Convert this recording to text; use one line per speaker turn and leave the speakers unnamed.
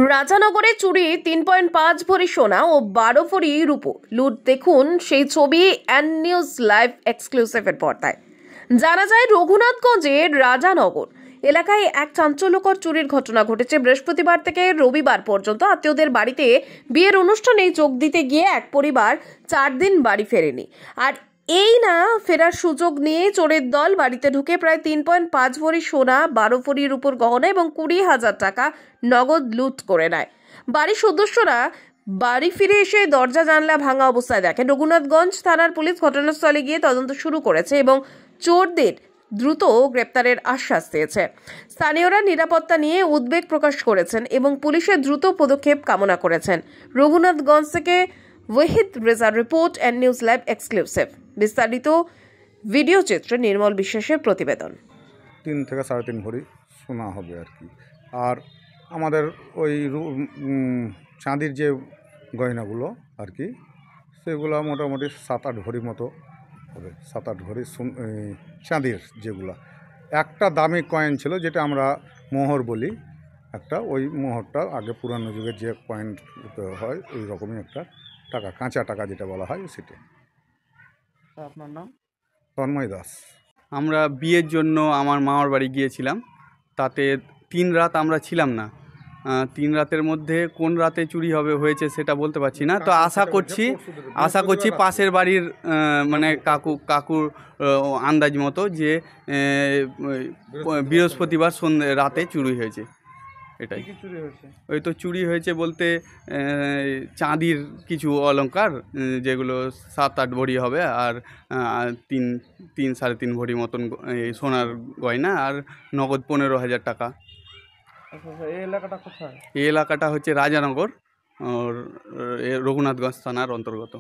রাজানগরে চুরি 3.5 ভরি সোনা ও 12 ভরি রূপো লুট। দেখুন সেই ছবি এন নিউজ লাইভ এক্সক্লুসিভের পর্দায়। জানা যায় রঘুনাথগঞ্জের রাজানগর এলাকায় এক চাঞ্চল্যকর চুরির ঘটনা ঘটেছে। বৃহস্পতিবার থেকে রবিবার পর্যন্ত আত্মীয়দের বাড়িতে বিয়ের অনুষ্ঠানে যোগ দিতে গিয়ে এক পরিবার 4 দিন বাড়ি ফেরেনি। আর এই না ফেরার সুযোগ নিয়ে চোরের দল বাড়িতে ঢুকে প্রায় 3.5 ভরি সোনা, 12 ভরির উপর গহনা এবং 20,000 টাকা নগদ লুট করে নেয়। বাড়ির সদস্যরা বাড়ি ফিরে এসে দরজা জানলা ভাঙা অবস্থায় দেখেন। রঘুনাথগঞ্জ থানার পুলিশ ঘটনাস্থলে গিয়ে তদন্ত শুরু করেছে এবং চোরদের দ্রুত গ্রেপ্তারের আশ্বাস দিয়েছে। স্থানীয়রা নিরাপত্তা নিয়ে উদ্বেগ প্রকাশ করেছেন এবং পুলিশের দ্রুত পদক্ষেপ কামনা করেছেন। রঘুনাথগঞ্জ থেকে ওয়াহিদ রেজার report, N news live exclusive. বিস্তারিত ভিডিও চিত্রে নির্মল বিশ্বাসের প্রতিবেদন।
3 থেকে 3.5 ভরি সোনা হবে আর কি। আর আমাদের ওই চাঁদির যে গয়নাগুলো আর কি, সেগুলো মোটামুটি 7-8 ভরি মতো হবে। 7-8 ভরি চাঁদির যেগুলো। একটা দামি কয়েন ছিল যেটা আমরা মোহর বলি, একটা ওই মোহরটা আগে পুরানো যুগের যে কয়েন হয় ওই রকমই একটা টাকা, কাঁচা টাকা যেটা বলা হয় সেটা।
আপনার নাম?
তন্ময় দাস।
আমরা বিয়ের জন্য আমার মামার বাড়ি গিয়েছিলাম। তাতে 3 রাত আমরা ছিলাম না। 3 রাতের মধ্যে কোন রাতে চুরি হয়েছে সেটা বলতে পারছি না। তো আশা করছি পাশের বাড়ির মানে কাকুর আন্দাজ মতো যে বৃহস্পতিবার রাতে চুরি হয়েছে। এটাই
চুরি হয়েছে।
ওই তো চুরি হয়েছে বলতে চাঁদির কিছু অলংকার, যেগুলো 7-8 ভরি হবে, আর 3-3.5 ভরি মতন সোনার গয়না, আর নগদ 15,000 টাকা।
এই এলাকাটা কোথায়?
এই এলাকাটা হচ্ছে রাজানগর, রঘুনাথগঞ্জ থানার অন্তর্গত।